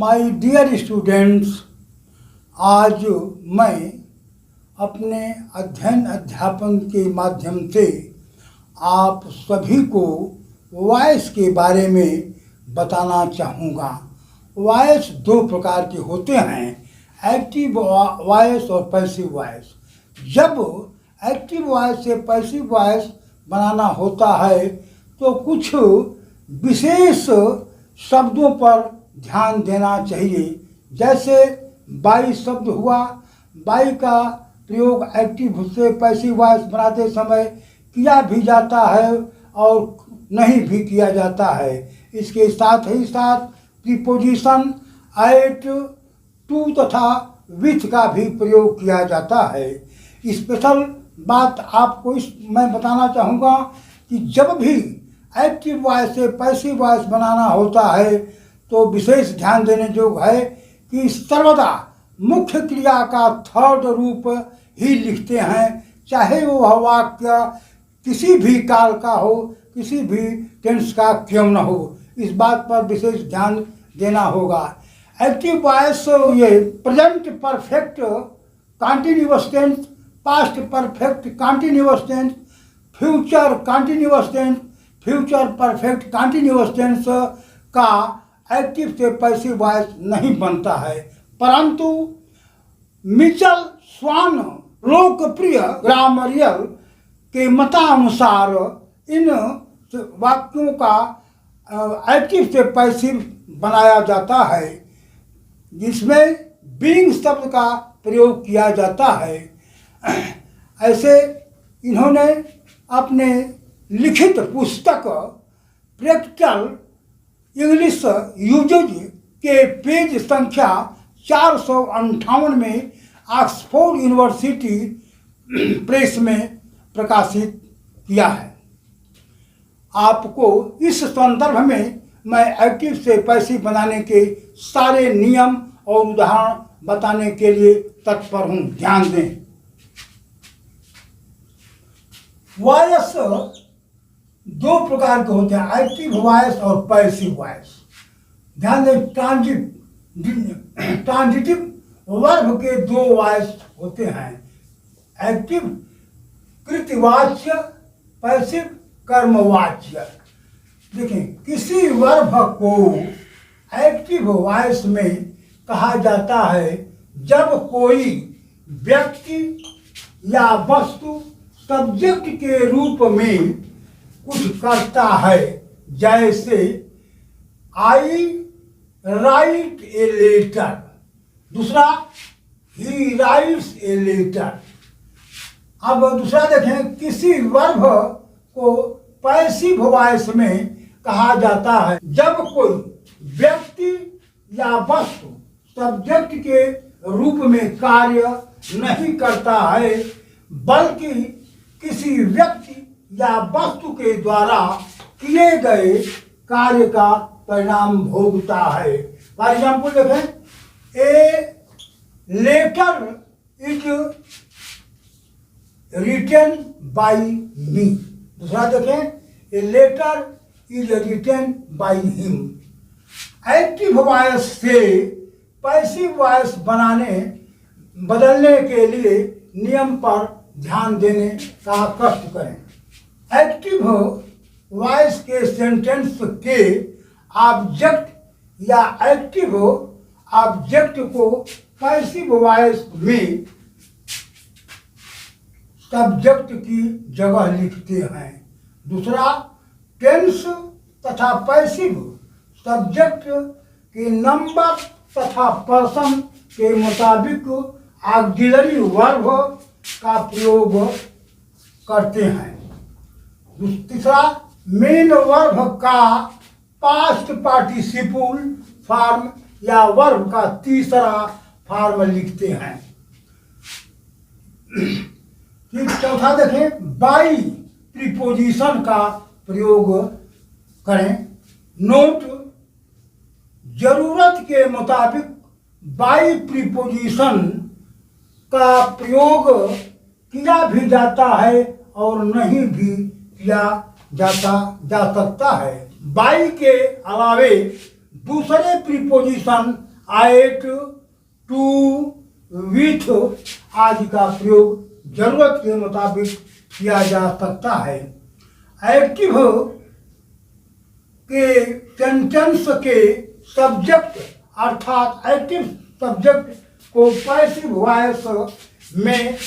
My dear students, आज मैं अपने अध्ययन अध्यापन के माध्यम से आप सभी को वॉइस के बारे में बताना चाहूँगा। वॉइस दो प्रकार के होते हैं, एक्टिव वॉइस और पैसिव वॉइस। जब एक्टिव वॉइस से पैसिव वॉइस बनाना होता है तो कुछ विशेष शब्दों पर ध्यान देना चाहिए। जैसे बाई शब्द हुआ, बाई का प्रयोग एक्टिव से पैसिव वॉइस बनाते समय किया भी जाता है और नहीं भी किया जाता है। इसके साथ ही साथ प्रीपोजिशन एट, टू तथा विथ का भी प्रयोग किया जाता है। स्पेशल बात आपको मैं बताना चाहूँगा कि जब भी एक्टिव वॉइस से पैसिव वॉइस बनाना होता है तो विशेष ध्यान देने योग्य है कि सर्वदा मुख्य क्रिया का थर्ड रूप ही लिखते हैं, चाहे वो वाक्य किसी भी काल का हो, किसी भी टेंस का क्यों न हो। इस बात पर विशेष ध्यान देना होगा। एक्टिव वॉइस ये present perfect continuous tense, past perfect continuous tense, future continuous tense, future perfect continuous tense का एक्टिव से पैसिव वॉइस नहीं बनता है। परंतु मिचेल स्वान लोकप्रिय ग्रामरियल के मतानुसार इन वाक्यों का एक्टिव से पैसिव बनाया जाता है, जिसमें बीइंग शब्द का प्रयोग किया जाता है। ऐसे इन्होंने अपने लिखित पुस्तक प्रैक्टिकल इंग्लिश यूजेज के पेज संख्या 458 में ऑक्सफोर्ड यूनिवर्सिटी प्रेस में प्रकाशित किया है। आपको इस संदर्भ में मैं एक्टिव से पैसिव बनाने के सारे नियम और उदाहरण बताने के लिए तत्पर हूँ। ध्यान दें। वॉइस दो प्रकार के होते हैं, एक्टिव वॉइस और पैसिव वॉइस। ध्यान दें, ट्रांजिटिव वर्ब के दो वॉइस होते हैं, एक्टिव कृतवाच्य, पैसिव कर्मवाच्य। देखें, किसी वर्ब को एक्टिव वॉइस में कहा जाता है जब कोई व्यक्ति या वस्तु सब्जेक्ट के रूप में कुछ करता है। जैसे आई राइट ए लेटर, दूसरा ही राइट्स ए लेटर। अब दूसरा देखें, किसी वर्ब को पैसिव वॉइस में कहा जाता है जब कोई व्यक्ति या वस्तु सब्जेक्ट के रूप में कार्य नहीं करता है, बल्कि किसी व्यक्ति या वस्तु के द्वारा किए गए कार्य का परिणाम भोगता है। फॉर एग्जाम्पल देखें, a letter is written by me. दूसरा देखें, a letter is written by him. Active voice से पैसिव वॉइस बदलने के लिए नियम पर ध्यान देने का कष्ट करें। एक्टिव वॉइस के सेंटेंस के ऑब्जेक्ट या एक्टिव ऑब्जेक्ट को पैसिव वॉइस में सब्जेक्ट की जगह लिखते हैं। दूसरा, टेंस तथा पैसिव सब्जेक्ट के नंबर तथा पर्सन के मुताबिक ऑक्सिलरी वर्ब का प्रयोग करते हैं। तीसरा, मेन वर्ब का पास्ट पार्टिसिपल फॉर्म या वर्ब का तीसरा फॉर्म लिखते हैं। ठीक, चौथा देखें, बाई प्रीपोजिशन का प्रयोग करें। नोट, जरूरत के मुताबिक बाई प्रीपोजिशन का प्रयोग किया भी जाता है और नहीं भी किया जा सकता है। बाई के अलावे दूसरे प्रीपोजिशन एट, टू, विथ आदि का प्रयोग जरूरत के मुताबिक किया जा सकता है। एक्टिव के सेंटेंस के सब्जेक्ट अर्थात एक्टिव सब्जेक्ट को पैसिव वॉइस में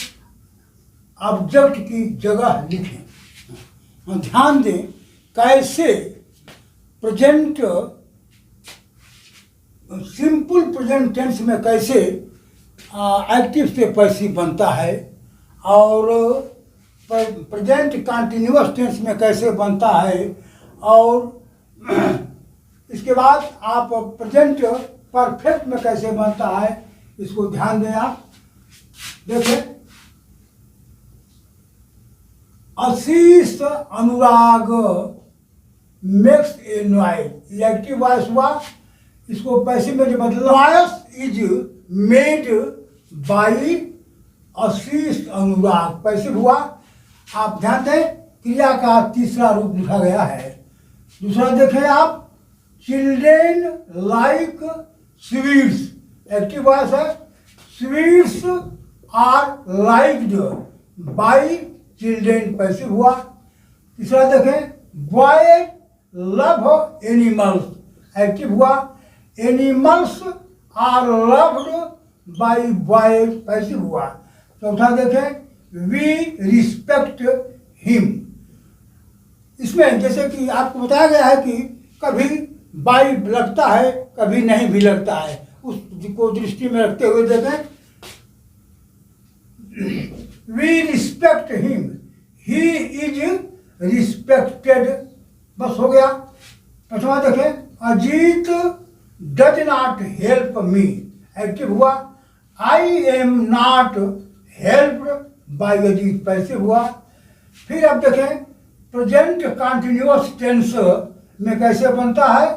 ऑब्जेक्ट की जगह लिखें। ध्यान दें कैसे प्रेजेंट सिंपल प्रेजेंट टेंस में कैसे एक्टिव से पैसिव बनता है और प्रेजेंट कंटिन्यूअस टेंस में कैसे बनता है, और इसके बाद आप प्रेजेंट परफेक्ट में कैसे बनता है, इसको ध्यान दें। आप देखें, Ashish Anurag makes a noise, active voice हुआ। इसको पैसिव में जो मतलब voice is made by Ashish Anurag, passive हुआ। आप ध्यान दें क्रिया का तीसरा रूप लिखा गया है। दूसरा देखें आप, children like sweets, active voice है। Sweets are liked by children, passive हुआ। तीसरा देखें, बॉय लव एनिमल्स, एक्टिव हुआ। Animals are loved by boy, passive हुआ। चौथा देखें, वी रिस्पेक्ट हिम। इसमें जैसे कि आपको बताया गया है कि कभी बाई लगता है कभी नहीं भी लगता है, उसको दृष्टि में रखते हुए देखें, we respect him, he is respected, बस हो गया। पांचवा देखें, Ajit does not help me, active हुआ। I am not helped by Ajit, passive हुआ। फिर अब देखें प्रेजेंट कंटिन्यूअस टेंस में कैसे बनता है,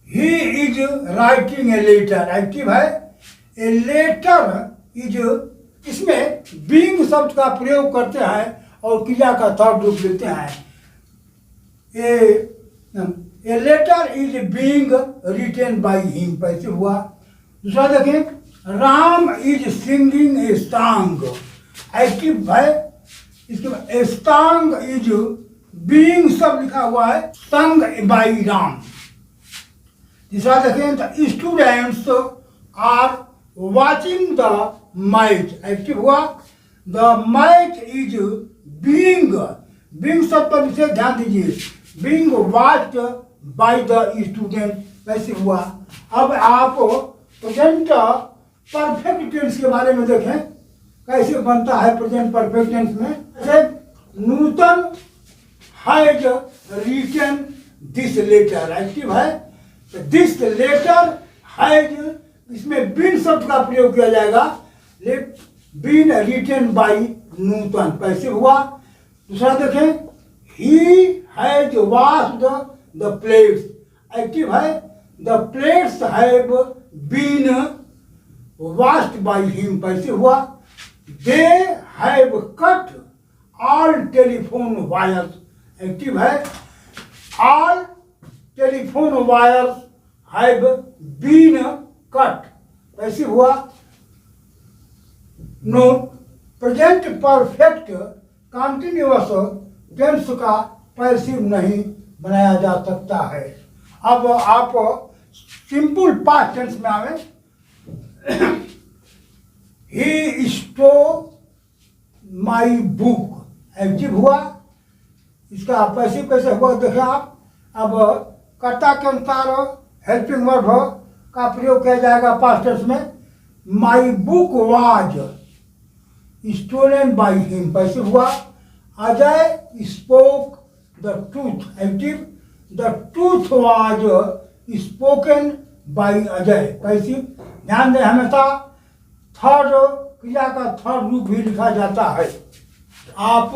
he is writing a letter, active है। ए लेटर इज, इसमें बीइंग शब्द का प्रयोग करते हैं और क्रिया का थर्ड रूप लेते हैं। A letter is being written by him, passive हुआ। दूसरा देखें, Ram is singing a song, active है। इसके बाद ए सॉन्ग इज बीइंग सब लिखा हुआ है, संग बाय राम। तीसरा देखें, the students are watching the match, active हुआ। The match is being, being शब्द पर विशेष ध्यान दीजिए, being watched by the student, passive हुआ। अब आप प्रेजेंट परफेक्ट टेंस के बारे में देखें कैसे बनता है प्रेजेंट परफेक्ट टेंस में। जैसे Nutan has written this letter, active है। दिस लेटर हैज, इसमें बीन शब्द का प्रयोग किया जाएगा, been written by Nutan, passive हुआ। दूसरा देखें, he has washed the plates, active है। The plates have been washed by him, passive हुआ। They have cut all telephone wires, active है। All telephone wires have been cut, passive हुआ। Note, present perfect continuous tense का passive नहीं बनाया जा सकता है। अब आप सिंपल पास्ट टेंस में आवे, he stole my book, active हुआ। इसका पैसिव कैसे हुआ देखें आप। अब कर्ता के अनुसार हेल्पिंग वर्ब का प्रयोग किया जाएगा पास्ट टेंस में। My book was stolen by him, passive हुआ। Ajay spoke the truth, active. The truth was spoken by Ajay, passive. ध्यान दें हमेशा थर्ड क्रिया का थर्ड रूप भी लिखा जाता है। आप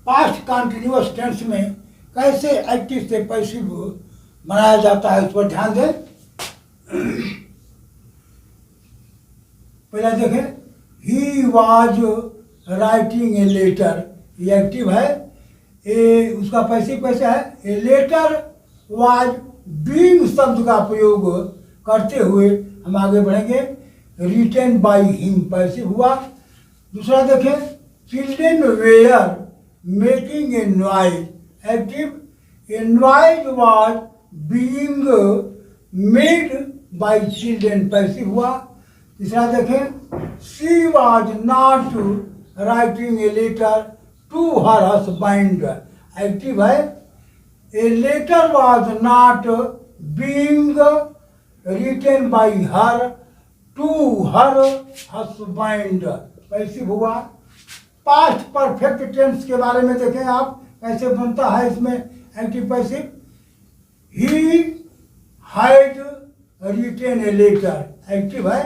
पास्ट कंटिन्यूअस टेंस में कैसे एक्टिव से पैसिव बनाया जाता है उस पर ध्यान दें। पहले देखें, he was writing a letter, ये एक्टिव है। ए उसका पैसिव कैसे है, ए लेटर वाज बीइंग शब्द का प्रयोग करते हुए हम आगे बढ़ेंगे। रिटेन बाय हिम पैसिव हुआ। दूसरा देखें, children were making a noise active. A noise was being made by children passive हुआ। तीसरा देखें, she was not writing a letter to her husband active है। A letter was not being written by her to her husband passive हुआ। Past perfect tense के बारे में देखें आप कैसे बनता है इसमें active passive. He had written a letter active है।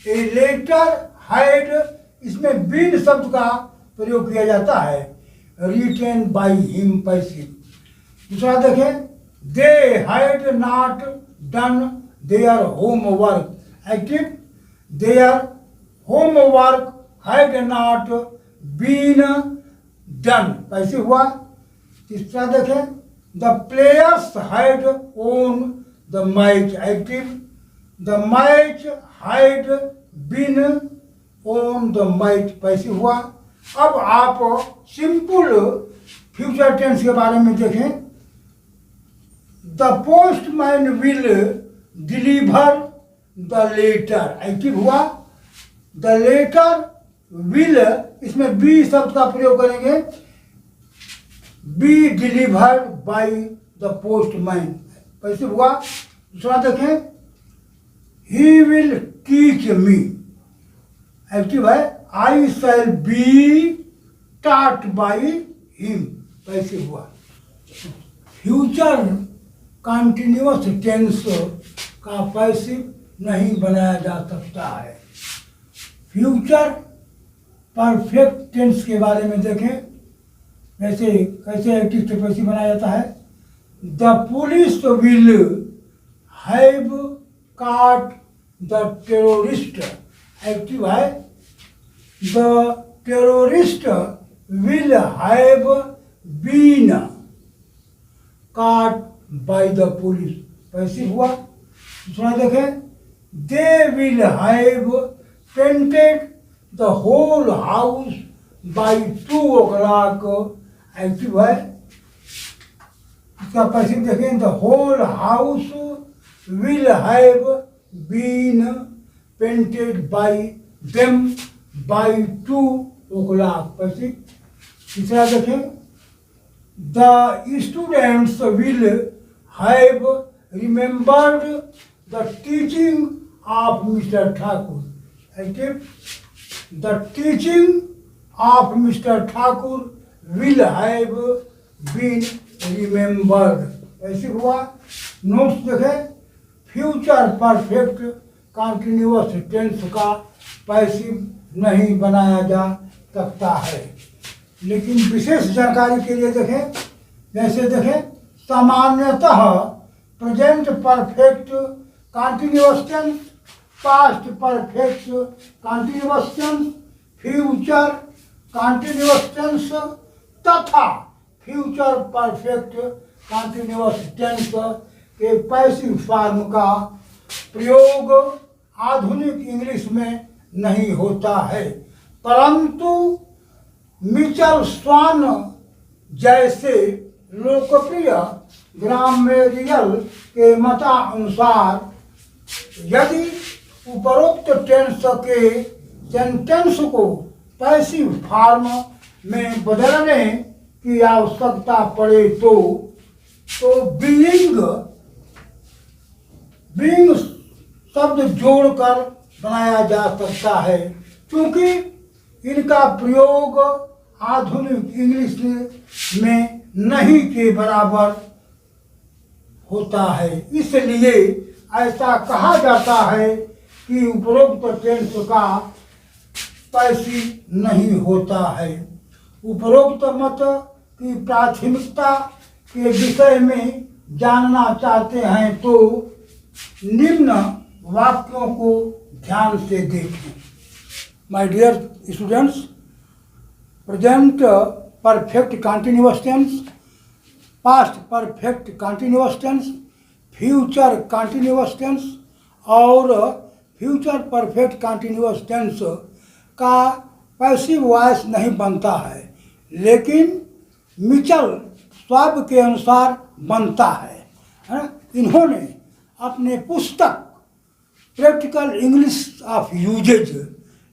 ए लेटर हैड, इसमें बीन शब्द का प्रयोग किया जाता है। Written by him passive. दूसरा देखें, they had not done their homework active. Their homework had not been done passive हुआ। तीसरा देखें, the players had won the match active. The match had been won the match passive हुआ। अब आप simple future tense के बारे में देखें। The postman will deliver the letter active हुआ। द लेटर विल, इसमें बी शब्द का प्रयोग करेंगे। Be delivered by the postman passive हुआ। दूसरा देखें, he will teach me active है। I shall be taught by him passive हुआ। फ्यूचर कंटिन्यूअस टेंस का पैसिव नहीं बनाया जा सकता है। फ्यूचर परफेक्ट टेंस के बारे में देखें कैसे एक्टिव से पैसिव बनाया जाता है। The police will have caught the terrorist active है। The terrorist will have been caught by the police passive हुआ। दूसरा देखें, they will have painted the whole house by 2 o'clock active है। इसका पैसिव देखें, the whole house will have been painted by them by 2 o'clock passive. तीसरा देखें, the students will have remembered the teaching of Mr. Thakur active. the teaching of Mr. Thakur will have been remembered passive हुआ। Notes देखें, future perfect continuous tense का passive नहीं बनाया जा सकता है। लेकिन विशेष जानकारी के लिए देखें, जैसे देखें, सामान्यतः present perfect continuous tense, past perfect continuous tense, future continuous tense तथा फ्यूचर परफेक्ट कंटिन्यूअस टेंस के पैसिव फॉर्म का प्रयोग आधुनिक इंग्लिश में नहीं होता है, परंतु मिचेल स्वान जैसे लोकप्रिय ग्रामेरियल के मतानुसार यदि उपरोक्त टेंस के सेंटेंस को पैसिव फॉर्म में बदलने की आवश्यकता पड़े तो बीइंग शब्द जोड़कर बनाया जा सकता है, क्योंकि इनका प्रयोग आधुनिक इंग्लिश में नहीं के बराबर होता है। इसलिए ऐसा कहा जाता है कि उपरोक्त टेंस का पैसिव नहीं होता है। उपरोक्त मत की प्राथमिकता के विषय में जानना चाहते हैं तो निम्न वाक्यों को ध्यान से देखें। My dear students, present perfect continuous tense, past perfect continuous tense, future continuous tense और फ्यूचर परफेक्ट कंटिन्यूअस टेंस का पैसिव वॉइस नहीं बनता है, लेकिन मिचल स्वाब के अनुसार बनता है ना। इन्होंने अपने पुस्तक प्रैक्टिकल इंग्लिश ऑफ यूजेज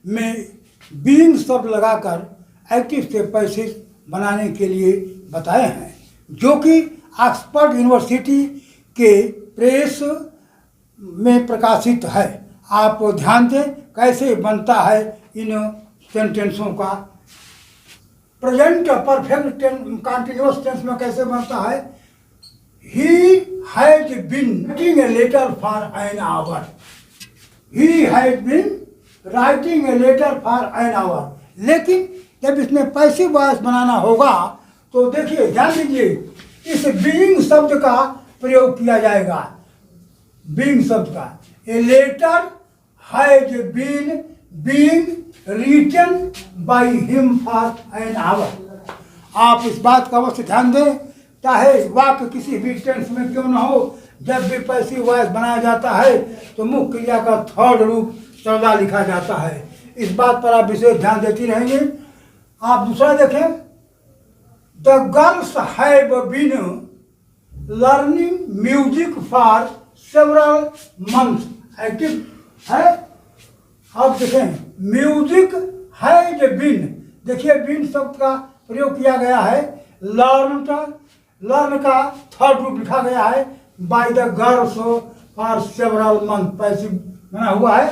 में बीइंग शब्द लगाकर एक्टिव से पैसिव बनाने के लिए बताए हैं, जो कि ऑक्सफोर्ड यूनिवर्सिटी के प्रेस में प्रकाशित है। आप ध्यान दें कैसे बनता है इन सेंटेंसों का। प्रेजेंट परफेक्ट कंटिन्यूअस टेंस में कैसे बनता है? He has been writing a letter for an hour. He has been writing a letter for an hour. लेकिन जब इसमें पैसिव वॉइस बनाना होगा तो देखिए, ध्यान दीजिए, इस बीइंग शब्द का प्रयोग किया जाएगा। बीइंग शब्द का, a letter has been being written by him for an hour. आप इस बात का अवश्य ध्यान दें, चाहे वाक्य किसी भी टेंस में क्यों ना हो, जब भी पैसिव वॉइस बनाया जाता है तो मुख्य क्रिया का थर्ड रूप सर्वदा लिखा जाता है। इस बात पर आप विशेष ध्यान देती रहेंगे। आप दूसरा देखें, the girls have been learning music for several months. Active है। अब देखें, म्यूजिक हैज बीन, देखिए बीन शब्द का प्रयोग किया गया है। लर्न का थर्ड रूप लिखा गया है by the girls for several month, passive बना हुआ है।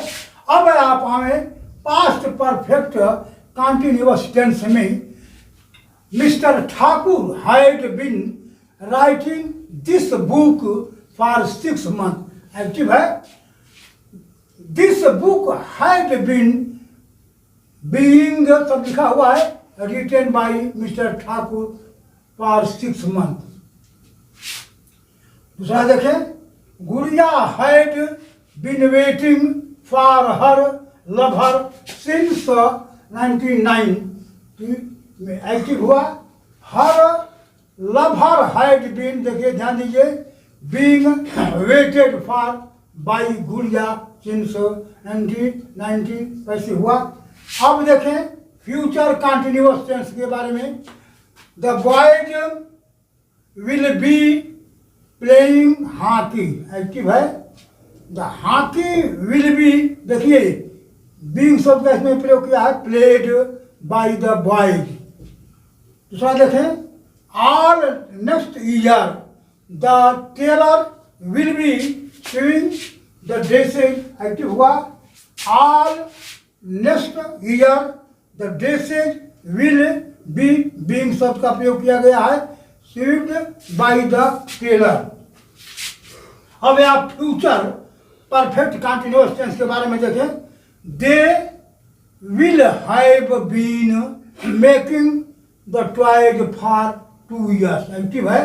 अब आप हमें पास्ट परफेक्ट कंटिन्यूअस टेंस में mister Thakur had been writing this book for 6 months। Active है। This book had been being सब लिखा हुआ है, written by mister Thakur for 6 months। दूसरा देखें, Gudiya had been waiting for her lover since 99। Active हुआ। Her lover had been, देखिए ध्यान दीजिए, बीइंग वेटेड फॉर बाय गुड़िया सिंस 1990, पैसिव हुआ। अब देखें फ्यूचर कंटिन्यूअस टेंस के बारे में। The boys will be playing hockey. Active है। द हॉकी विल बी, देखिए बीइंग शब्द का इसमें प्रयोग किया है, प्लेड बाय द बॉयज। दूसरा देखें, all next year the tailor will be seeing the dresses. Active हुआ। All next year the dresses will be, being शब्द का प्रयोग किया गया है, सीव्ड बाय द टेलर। अब आप फ्यूचर परफेक्ट कंटिन्यूअस टेंस के बारे में देखें। They will have been making the toys for 2 years। Active है।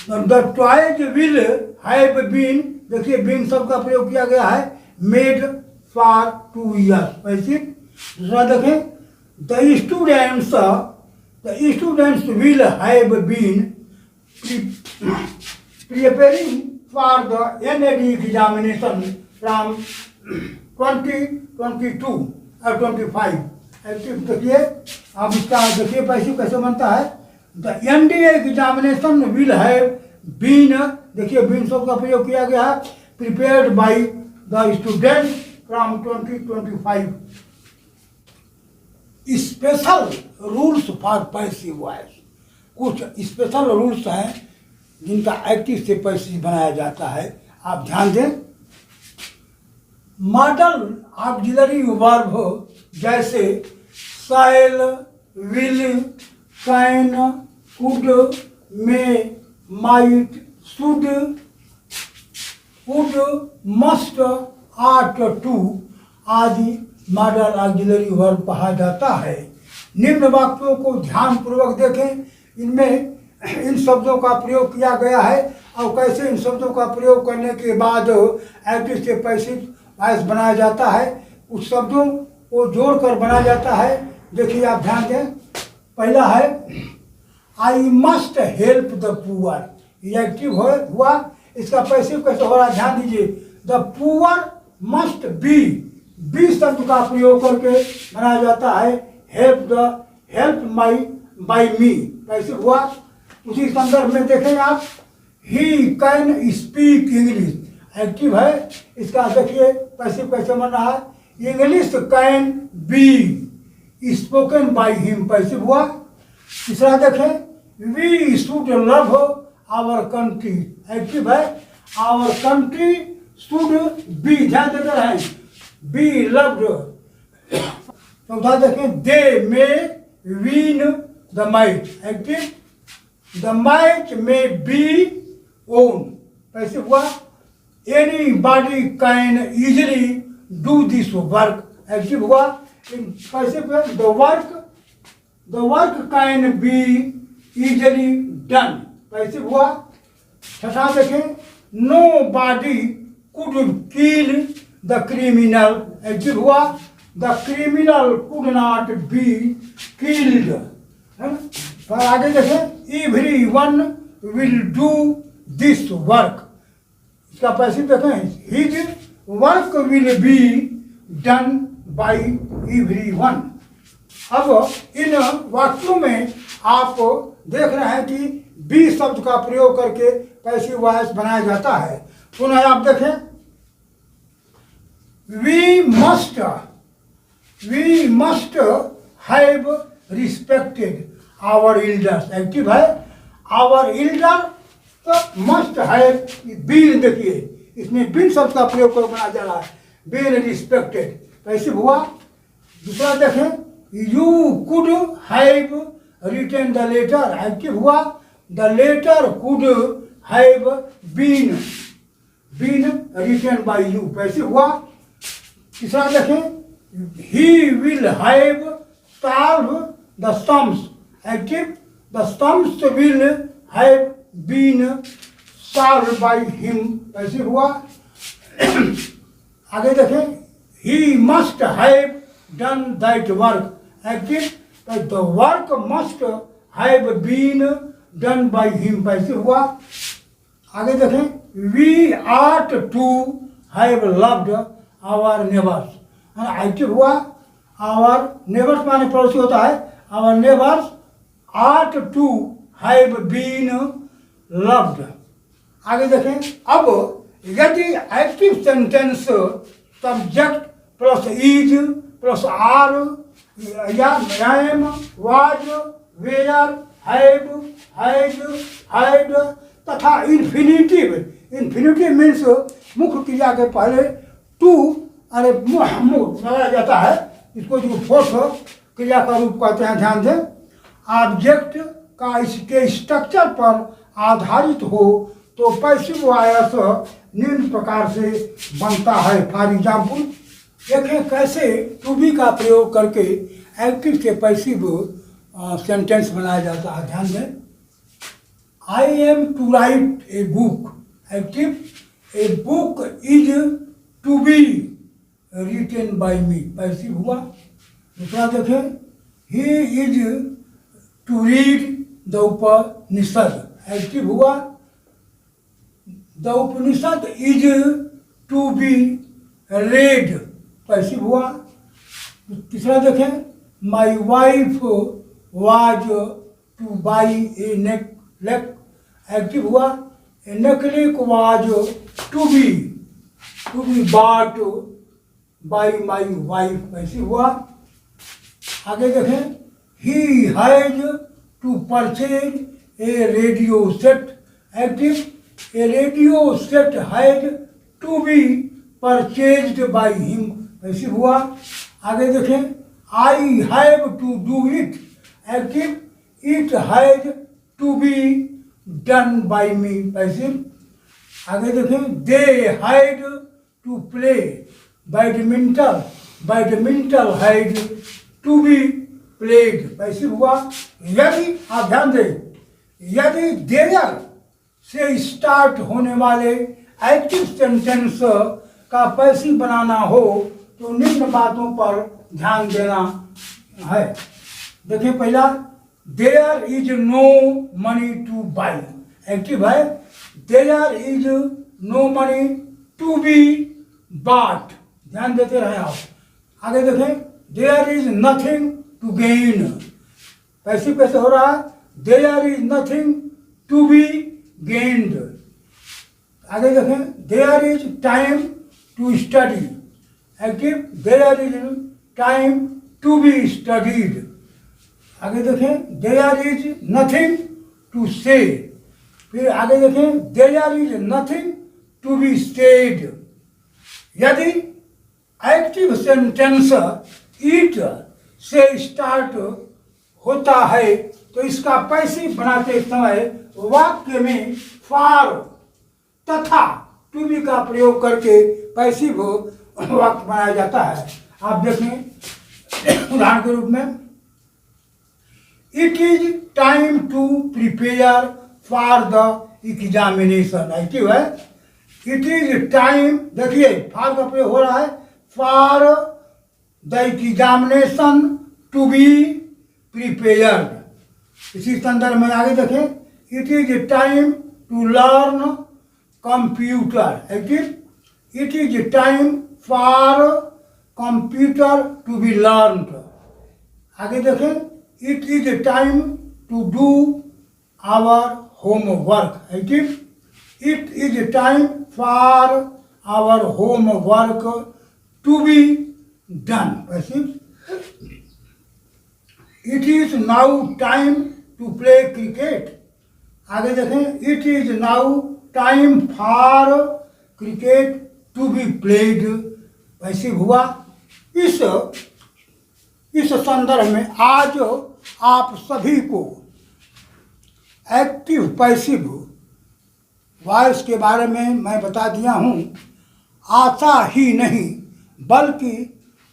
The toys will have been, देखिए बीइंग शब्द का प्रयोग किया गया है, मेड फॉर 2 years, पैसिव। दूसरा देखें, the students will have been preparing for the NAD examination from 2022 और 25। एक्टिव देखिए, अब इसका देखिए पैसिव कैसे बनता है। The NDA examination will have been, देखिए बीन शब्द का प्रयोग किया गया है, prepared by the student from 2025। Special rules for passive voice. कुछ स्पेशल रूल्स हैं जिनका एक्टिव से पैसिव बनाया जाता है। आप ध्यान दें। मॉडल ऑक्सिलरी वर्ब जैसे shall, will, can, could, may, might, should, would, must, ought, to आदि मॉडल ऑक्सिलरी वर्ब कहा जाता है। निम्न वाक्यों को ध्यानपूर्वक देखें। इनमें इन शब्दों का प्रयोग किया गया है और कैसे इन शब्दों का प्रयोग करने के बाद एक्टिव से पैसिव वॉइस बनाया जाता है, उस शब्दों को जोड़कर बनाया जाता है। देखिए आप ध्यान दें। पहला है I must help the poor. ये एक्टिव हुआ, इसका पैसिव कैसे हो रहा है ध्यान दीजिए। द पुअर मस्ट बी शब्द का प्रयोग करके बनाया जाता है हेल्प माई बाई मी। कैसे हुआ उसी संदर्भ में देखें आप, he can speak English active है, इसका देखिए पैसिव कैसे बन रहा है, English can be spoken by him passive हुआ। तीसरा देखें, we should love our country active है, आवर कंट्री शुड बी, ध्यान देते रहें, बी लव्ड। चौथा देखें, they may win the might active, the might may be won passive हुआ, anybody can easily do this work active हुआ। Passive पे the work can be easily done passive हुआ। छठा देखें, nobody could kill the criminal active हुआ, the criminal could not be killed है ना। और आगे देखें, everyone will do this work, इसका पैसिव देखें, his work will be done by everyone. अब इन वाक्यों में आप देख रहे हैं कि बी शब्द का प्रयोग करके पैसिव वॉइस बनाया जाता है। पुनः आप देखें, we must have respected our elders active है, आवर एल्डर तो मस्ट हैव बीन, देखिए इसमें बीन शब्द का प्रयोग कर बनाया जा रहा है, बीन रिस्पेक्टेड पैसिव हुआ। दूसरा देखें, you could have written the letter active हुआ, the letter could have been written by you passive हुआ। तीसरा देखें, he will have solved the sums active, the sums will have been solved by him passive हुआ। आगे देखें, he must have done that work active, the work must have been done by him passive हुआ। आगे देखें, we ought to have loved our neighbours active हुआ, our neighbours माने पड़ोसी होता है, our neighbours ought to have been loved. आगे देखें, अब यदि active sentence subject plus is plus are या am was were have had had तथा इन्फिनिटिव मीन्स मुख्य क्रिया के पहले टू लगाया जाता है, इसको जो फोर्थ क्रिया का रूप कहते हैं, ध्यान दें। ऑब्जेक्ट का इसके स्ट्रक्चर पर आधारित हो तो पैसिव वॉइस निम्न प्रकार से बनता है। फॉर एग्जाम्पल देखें कैसे टू बी का प्रयोग करके एक्टिव के पैसिव सेंटेंस बनाया जाता है, ध्यान दें। I am to write a book active, a book is to be written by me passive हुआ। दूसरा देखें, he is to read the Upanishad active हुआ, the Upanishad is to be read passive हुआ। तीसरा देखें, my wife was to buy a necklace active हुआ, a necklace was to be bought by my wife passive हुआ। आगे देखें, he has to purchase a radio set active, a radio set has to be purchased by him passive हुआ। आगे देखें, I have to do it active, it has to be done by me passive. आगे देखें, they had to play badminton had to be played passive हुआ। यदि आप ध्यान दें, यदि देयर से स्टार्ट होने वाले एक्टिव सेंटेंस का पैसिव बनाना हो तो निम्न बातों पर ध्यान देना है। देखिए पहला, there is no money to buy active है, there is no money to be bought, ध्यान देते रहे आप। आगे देखें, there is nothing to gain, passive कैसे हो रहा है, there is nothing to be gained. आगे देखें, there is time to study, active, there is time to be studied. आगे देखें, देयर इज नथिंग टू से, फिर आगे देखें, there is nothing to be stated. यदि एक्टिव सेंटेंस ईट से स्टार्ट होता है तो इसका पैसिव बनाते समय वाक्य में फॉर तथा टू बी का प्रयोग करके पैसिव वाक्य बनाया जाता है। आप देखें उदाहरण के रूप में, it is time to prepare for the examination, active है। इट इज टाइम, देखिए फॉर का प्रयोग हो रहा है, for the examination to be prepared. इसी संदर्भ में आगे देखें, it is time to learn computer, active, it is time for computer to be learned. आगे देखें, it is time to do our homework, active, it is time for our homework to be done, passive. It is now time to play cricket. आगे देखें, it is now time for cricket to be played, passive हुआ। इस संदर्भ में आज आप सभी को एक्टिव पैसिव वॉइस के बारे में मैं बता दिया हूँ। आता ही नहीं बल्कि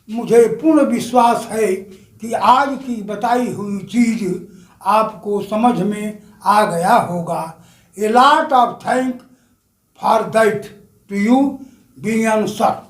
मुझे पूर्ण विश्वास है कि आज की बताई हुई चीज़ आपको समझ में आ गया होगा। A lot of thank for that to you, बियन सर।